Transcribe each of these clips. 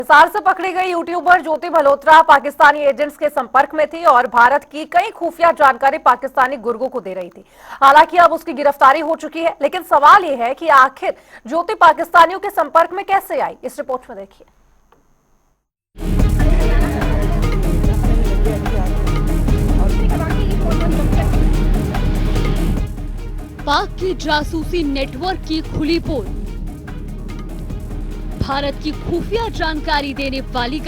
हिसार से पकड़ी गई यूट्यूबर ज्योति मल्होत्रा पाकिस्तानी एजेंट्स के संपर्क में थी और भारत की कई खुफिया जानकारी पाकिस्तानी गुर्गों को दे रही थी। हालांकि अब उसकी गिरफ्तारी हो चुकी है, लेकिन सवाल यह है कि आखिर ज्योति पाकिस्तानियों के संपर्क में कैसे आई। इस रिपोर्ट में देखिए। पाक की जासूसी नेटवर्क की खुली पोल, भारत की खुफिया जानकारी देने वाली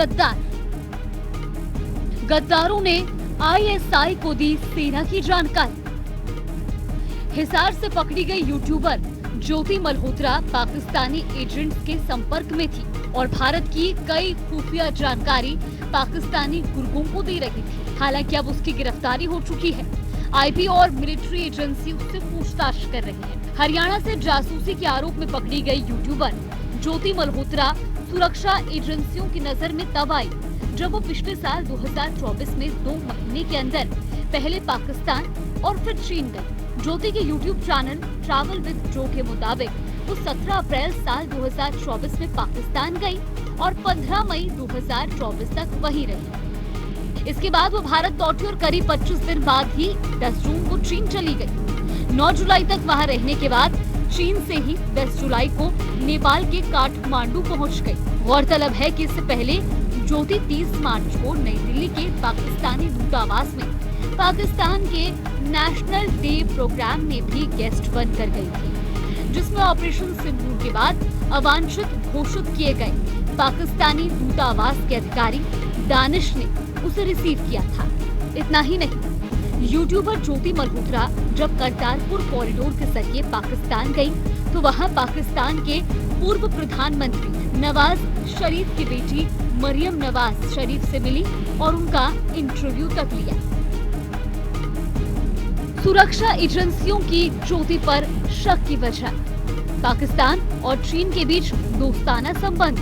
गद्दारों ने आईएसआई को दी सेना की जानकारी। हिसार से पकड़ी गई यूट्यूबर ज्योति मल्होत्रा पाकिस्तानी एजेंट्स के संपर्क में थी और भारत की कई खुफिया जानकारी पाकिस्तानी गुर्गों को दे रही थी। हालांकि अब उसकी गिरफ्तारी हो चुकी है। आईबी और मिलिट्री एजेंसी उससे पूछताछ कर रही है। हरियाणा से जासूसी के आरोप में पकड़ी गई यूट्यूबर ज्योति मल्होत्रा सुरक्षा एजेंसियों की नजर में तब आई जब वो पिछले साल 2024 में 2 महीने के अंदर पहले पाकिस्तान और फिर चीन गई। ज्योति के यूट्यूब चैनल ट्रैवल विद जो के मुताबिक वो 17 अप्रैल साल 2024 में पाकिस्तान गई और 15 मई 2024 तक वहीं रही। इसके बाद वो भारत लौटी और करीब 25 दिन बाद ही 10 जून को चीन चली गई। 9 जुलाई तक वहां रहने के बाद चीन से ही 10 जुलाई को नेपाल के काठमांडू पहुंच गई। गौरतलब है कि इससे पहले ज्योति 30 मार्च को नई दिल्ली के पाकिस्तानी दूतावास में पाकिस्तान के नेशनल डे प्रोग्राम में भी गेस्ट बनकर गई थी, जिसमें ऑपरेशन सिंदूर के बाद अवांछित घोषित किए गए पाकिस्तानी दूतावास के अधिकारी दानिश ने उसे रिसीव किया था। इतना ही नहीं, यूट्यूबर ज्योति मल्होत्रा जब करतारपुर कॉरिडोर के जरिए पाकिस्तान गई तो वहां पाकिस्तान के पूर्व प्रधानमंत्री नवाज शरीफ की बेटी मरियम नवाज शरीफ से मिली और उनका इंटरव्यू तक लिया। सुरक्षा एजेंसियों की ज्योति पर शक की वजह पाकिस्तान और चीन के बीच दोस्ताना संबंध,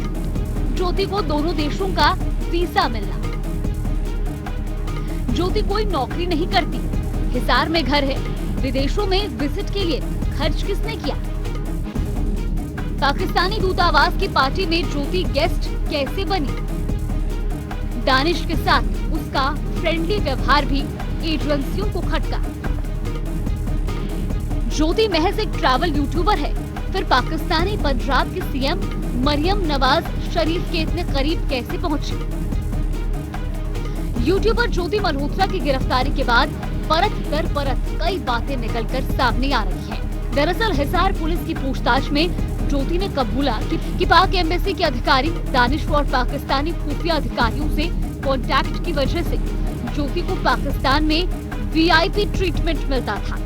ज्योति को दोनों देशों का वीजा मिलना। ज्योति कोई नौकरी नहीं करती, हिसार में घर है, विदेशों में विजिट के लिए खर्च किसने किया? पाकिस्तानी दूतावास की पार्टी में ज्योति गेस्ट कैसे बनी? दानिश के साथ उसका फ्रेंडली व्यवहार भी एजेंसियों को खटका। ज्योति महज एक ट्रैवल यूट्यूबर है, फिर पाकिस्तानी पंजाब के सीएम मरियम नवाज शरीफ के इतने करीब कैसे पहुंची? यूट्यूबर ज्योति मल्होत्रा की गिरफ्तारी के बाद परत दर परत कई बातें निकलकर सामने आ रही हैं। दरअसल हिसार पुलिस की पूछताछ में ज्योति ने कबूला कि पाक एम्बेसी के अधिकारी दानिश और पाकिस्तानी खुफिया अधिकारियों से कांटेक्ट की वजह से ज्योति को पाकिस्तान में वीआईपी ट्रीटमेंट मिलता था।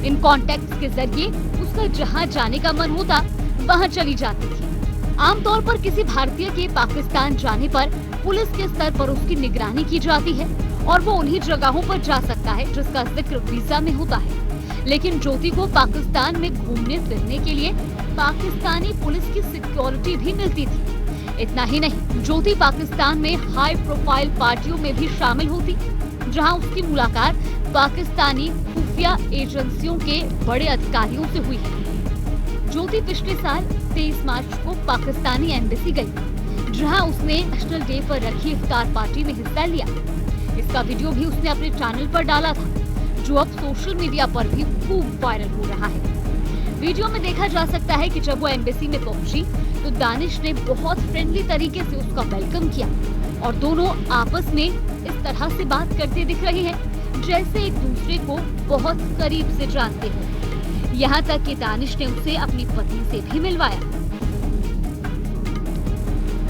इन कॉन्टेक्ट के जरिए उसका जहां जाने का मन होता वहां चली जाती थी। आमतौर पर किसी भारतीय के पाकिस्तान जाने पर पुलिस के स्तर पर उसकी निगरानी की जाती है और वो उन्हीं जगहों पर जा सकता है जिसका जिक्र वीजा में होता है। लेकिन ज्योति को पाकिस्तान में घूमने फिरने के लिए पाकिस्तानी पुलिस की सिक्योरिटी भी मिलती थी। इतना ही नहीं, ज्योति पाकिस्तान में हाई प्रोफाइल पार्टियों में भी शामिल होती, जहां उसकी मुलाकात पाकिस्तानी खुफिया एजेंसियों के बड़े अधिकारियों से हुई है। ज्योति पिछले साल 23 मार्च को पाकिस्तानी एम्बेसी गई, जहां उसने नेशनल डे पर रखी इफ्तार पार्टी में हिस्सा लिया। इसका वीडियो भी उसने अपने चैनल पर डाला था, जो अब सोशल मीडिया पर भी खूब वायरल हो रहा है। वीडियो में देखा जा सकता है कि जब वो एम्बेसी में पहुंची तो दानिश ने बहुत फ्रेंडली तरीके से उसका वेलकम किया और दोनों आपस में इस तरह से बात करते दिख रहे हैं जैसे एक दूसरे को बहुत करीब से जानते हो। यहाँ तक कि दानिश ने उसे अपनी पत्नी से भी मिलवाया।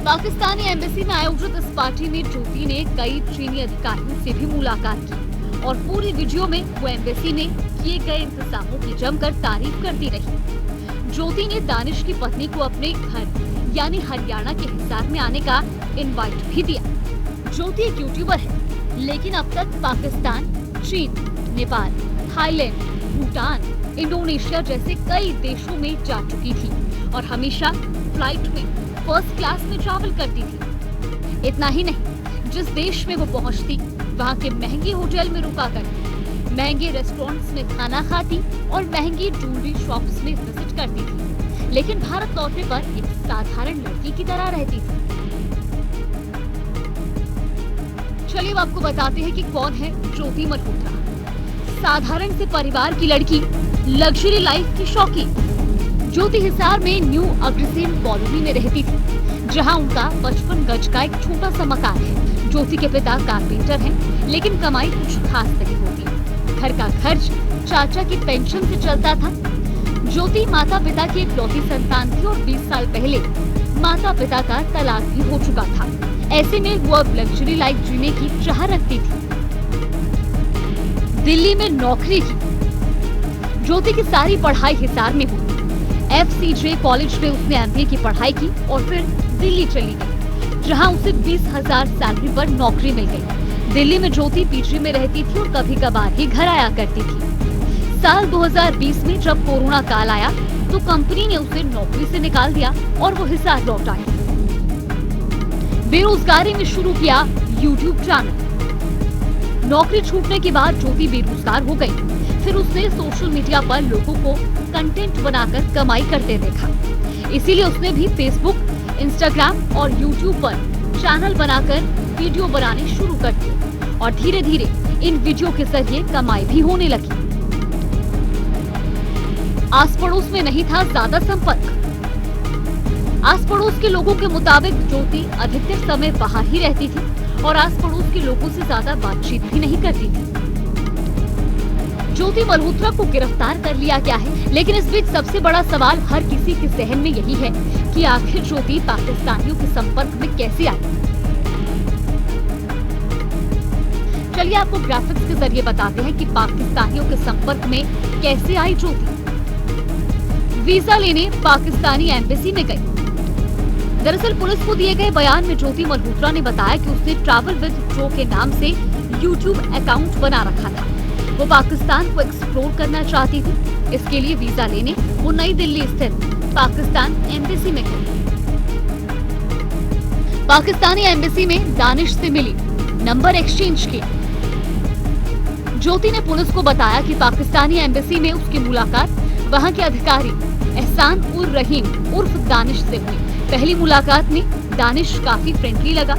पाकिस्तानी एम्बेसी में आयोजित इस पार्टी में ज्योति ने कई चीनी अधिकारियों से भी मुलाकात की और पूरी वीडियो में वो एम्बेसी में किए गए इंतजामों की जमकर तारीफ करती रही। ज्योति ने दानिश की पत्नी को अपने घर यानी हरियाणा के हिसार में आने का इनवाइट भी दिया। ज्योति एक यूट्यूबर है, लेकिन अब तक पाकिस्तान, चीन, नेपाल, थाईलैंड, भूटान, इंडोनेशिया जैसे कई देशों में जा चुकी थी और हमेशा फ्लाइट में फर्स्ट क्लास में ट्रैवल करती थी। इतना ही नहीं, जिस देश में वो पहुंचती वहां के महंगे होटल में रुका करती, महंगे रेस्टोरेंट्स में खाना खाती और महंगी ज्वेलरी शॉप्स में विजिट करती थी, लेकिन भारत लौटने पर एक साधारण लड़की की तरह रहती थी। चलिए अब आपको बताते हैं कि कौन है ज्योति मल्होत्रा। साधारण से परिवार की लड़की, लग्जरी लाइफ की शौकीन। ज्योति हिसार में न्यू अग्रसेन कॉलोनी में रहती थी, जहां उनका 55 गज का एक छोटा सा मकान है। ज्योति के पिता कारपेंटर हैं, लेकिन कमाई कुछ खास नहीं होती। घर का खर्च चाचा की पेंशन से चलता था। ज्योति माता पिता की इकलौती संतान थी और 20 साल पहले माता पिता का तलाक भी हो चुका था। ऐसे में वो अब लग्जरी लाइफ जीने की चाह रखती थी। दिल्ली में नौकरी की। ज्योति की सारी पढ़ाई हिसार में हुई। FCJ कॉलेज में उसने MBA की पढ़ाई की और फिर दिल्ली चली गई, जहां उसे 20,000 सैलरी पर नौकरी मिल गई। दिल्ली में ज्योति पीजी में रहती थी और कभी कभार ही घर आया करती थी। साल 2020 में जब कोरोना काल आया तो कंपनी ने उसे नौकरी से निकाल दिया और वो हिसार लौट आई। बेरोजगारी में शुरू किया YouTube चैनल। नौकरी छूटने के बाद ज्योति बेरोजगार हो गई। फिर उसने सोशल मीडिया पर लोगों को कंटेंट बनाकर कमाई करते देखा। इसीलिए उसने भी फेसबुक, इंस्टाग्राम और यूट्यूब पर चैनल बनाकर वीडियो बनाने शुरू कर दिए और धीरे धीरे इन वीडियो के जरिए कमाई भी होने लगी। आस पड़ोस में नहीं था ज्यादा संपर्क। आस पड़ोस के लोगों के मुताबिक ज्योति अधिकतर समय बाहर ही रहती थी और आस पड़ोस के लोगों से ज्यादा बातचीत भी नहीं करती थी। ज्योति मल्होत्रा को गिरफ्तार कर लिया गया है, लेकिन इस बीच सबसे बड़ा सवाल हर किसी के जहन में यही है कि आखिर ज्योति पाकिस्तानियों के संपर्क में कैसे आई। चलिए आपको ग्राफिक्स के जरिए बताते हैं कि पाकिस्तानियों के संपर्क में कैसे आई ज्योति। वीजा लेने पाकिस्तानी एम्बेसी में गई। दरअसल पुलिस को दिए गए बयान में ज्योति मल्होत्रा ने बताया कि उसने ट्रैवल विद जो के नाम से यूट्यूब अकाउंट बना रखा था। वो पाकिस्तान को एक्सप्लोर करना चाहती थी। इसके लिए वीजा लेने वो नई दिल्ली स्थित पाकिस्तान एम्बेसी में गई। पाकिस्तानी एम्बेसी में दानिश से मिली, नंबर एक्सचेंज किया। ज्योति ने पुलिस को बताया कि पाकिस्तानी एम्बेसी में उसकी मुलाकात वहां के अधिकारी एहसान उर रहीम उर्फ दानिश से हुई। पहली मुलाकात में दानिश काफी फ्रेंडली लगा।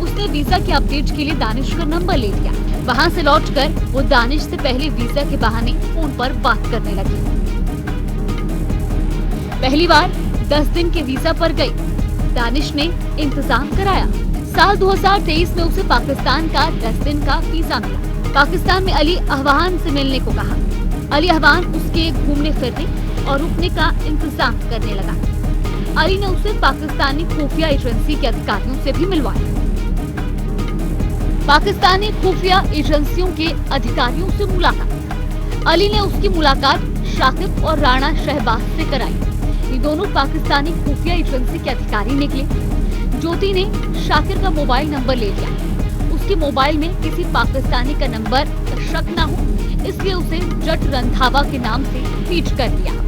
उसने वीजा के अपडेट के लिए दानिश का नंबर ले लिया। वहां से लौटकर वो दानिश से पहले वीजा के बहाने फोन पर बात करने लगी। पहली बार 10 दिन के वीजा पर गई। दानिश ने इंतजाम कराया। साल 2023 में उसे पाकिस्तान का 10 दिन का वीजा मिला। पाकिस्तान में अली अहवान से मिलने को कहा। अली अहवान उसके घूमने फिरने और रुकने का इंतजाम करने लगा। अली ने उसे पाकिस्तानी खुफिया एजेंसी के अधिकारियों से भी मिलवाया। पाकिस्तानी खुफिया एजेंसियों के अधिकारियों से मुलाकात। अली ने उसकी मुलाकात शाकिब और राणा शहबाज से कराई। ये दोनों पाकिस्तानी खुफिया एजेंसी के अधिकारी निकले। ज्योति ने शाकिर का मोबाइल नंबर ले लिया। उसके मोबाइल में किसी पाकिस्तानी का नंबर शक न हो, इसलिए उसे जट रंधावा के नाम से फीड कर लिया।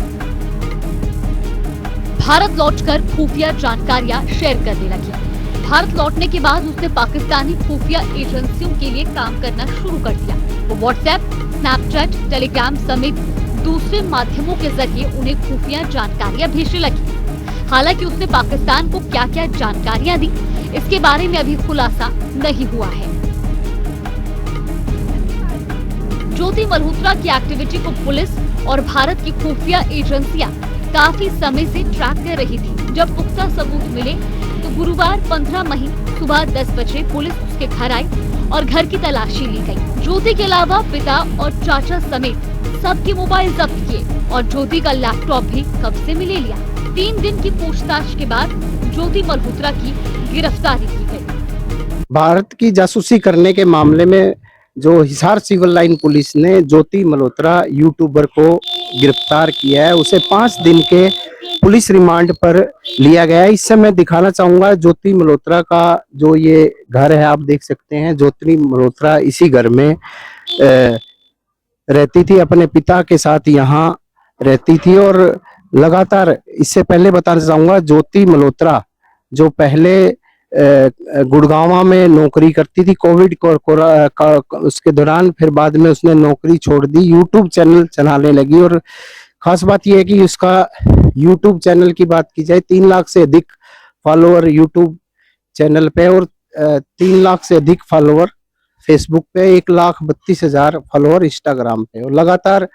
भारत लौटकर खुफिया जानकारियां शेयर करने लगी। भारत लौटने के बाद उसने पाकिस्तानी खुफिया एजेंसियों के लिए काम करना शुरू कर दिया। वो व्हाट्सएप, स्नैपचैट, टेलीग्राम समेत दूसरे माध्यमों के जरिए उन्हें खुफिया जानकारियां भेजने लगी। हालांकि उसने पाकिस्तान को क्या क्या जानकारियां दी, इसके बारे में अभी खुलासा नहीं हुआ है। ज्योति मल्होत्रा की एक्टिविटी को पुलिस और भारत की खुफिया एजेंसियां काफी समय से ट्रैक कर रही थी। जब पुख्ता सबूत मिले तो गुरुवार 15 मई सुबह 10 बजे पुलिस उसके घर आई और घर की तलाशी ली गई। ज्योति के अलावा पिता और चाचा समेत सबके मोबाइल जब्त किए और ज्योति का लैपटॉप भी कब्जे में ले लिया। 3 दिन की पूछताछ के बाद ज्योति मल्होत्रा की गिरफ्तारी की गई। भारत की जासूसी करने के मामले में जो हिसार सिविल लाइन पुलिस ने ज्योति मल्होत्रा यूट्यूबर को गिरफ्तार किया है, उसे 5 दिन के पुलिस रिमांड पर लिया गया है। इससे मैं दिखाना चाहूंगा ज्योति मल्होत्रा का जो ये घर है, आप देख सकते हैं। ज्योति मल्होत्रा इसी घर में रहती थी, अपने पिता के साथ यहाँ रहती थी और लगातार, इससे पहले बताना चाहूंगा ज्योति मल्होत्रा जो पहले गुड़गांव में नौकरी करती थी कोविड उसके दौरान, फिर बाद में उसने नौकरी छोड़ दी, यूट्यूब चैनल चलाने लगी। और खास बात यह है कि उसका यूट्यूब चैनल की बात की जाए 3 लाख से अधिक फॉलोअर यूट्यूब चैनल पे और 3 लाख से अधिक फॉलोअर फेसबुक पे, 1,32,000 फॉलोअर इंस्टाग्राम पे, और लगातार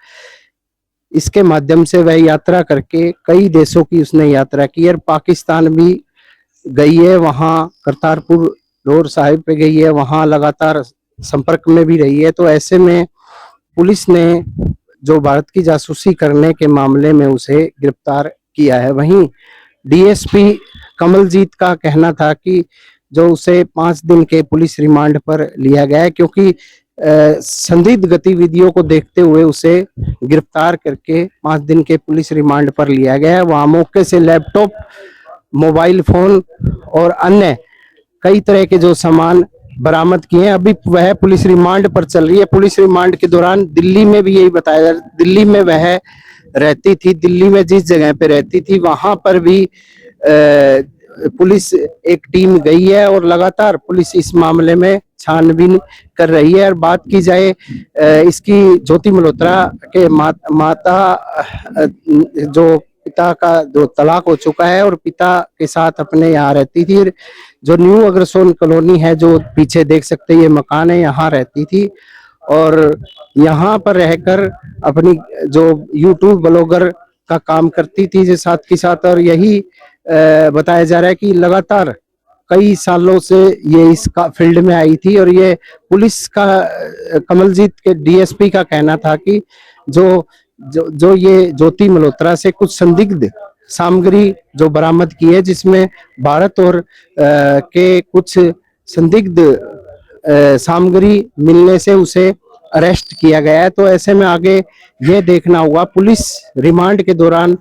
इसके माध्यम से वह यात्रा करके कई देशों की उसने यात्रा की, और पाकिस्तान भी गई है, वहां करतारपुर रोड साहिब पे गई है, वहां लगातार संपर्क में भी रही है। तो ऐसे में पुलिस ने जो भारत की जासूसी करने के मामले में उसे गिरफ्तार किया है। वहीं डीएसपी कमलजीत का कहना था कि जो उसे 5 दिन के पुलिस रिमांड पर लिया गया है, क्योंकि संदिग्ध गतिविधियों को देखते हुए उसे गिरफ्तार करके 5 दिन के पुलिस रिमांड पर लिया गया है। वहां मौके से लैपटॉप, मोबाइल फोन और अन्य कई तरह के जो सामान बरामद किए हैं। अभी वह पुलिस रिमांड पर चल रही है। पुलिस रिमांड के दौरान दिल्ली में भी यही बताया जा रहा है, दिल्ली में वह रहती थी, दिल्ली में जिस जगह पे रहती थी वहां पर भी पुलिस एक टीम गई है, और लगातार पुलिस इस मामले में छानबीन कर रही है। और बात की जाए इसकी, ज्योति मल्होत्रा के माता जो पिता का जो तलाक हो चुका है और पिता के साथ अपने यहाँ रहती थी, जो न्यू अग्रसोन कॉलोनी है, जो पीछे देख सकते हैं ये मकान है, यहाँ रहती थी, और यहाँ पर रहकर अपनी जो यूट्यूब ब्लॉगर का काम करती थी जो साथ के साथ। और यही बताया जा रहा है कि लगातार कई सालों से ये इस फील्ड में आई थी, और ये पुलिस का कमलजीत के डीएसपी का कहना था कि जो ये ज्योति मल्होत्रा से कुछ संदिग्ध सामग्री जो बरामद की है, जिसमें भारत और के कुछ संदिग्ध सामग्री मिलने से उसे अरेस्ट किया गया है। तो ऐसे में आगे ये देखना होगा पुलिस रिमांड के दौरान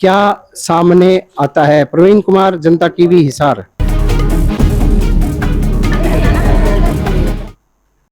क्या सामने आता है। प्रवीण कुमार, जनता टीवी, हिसार।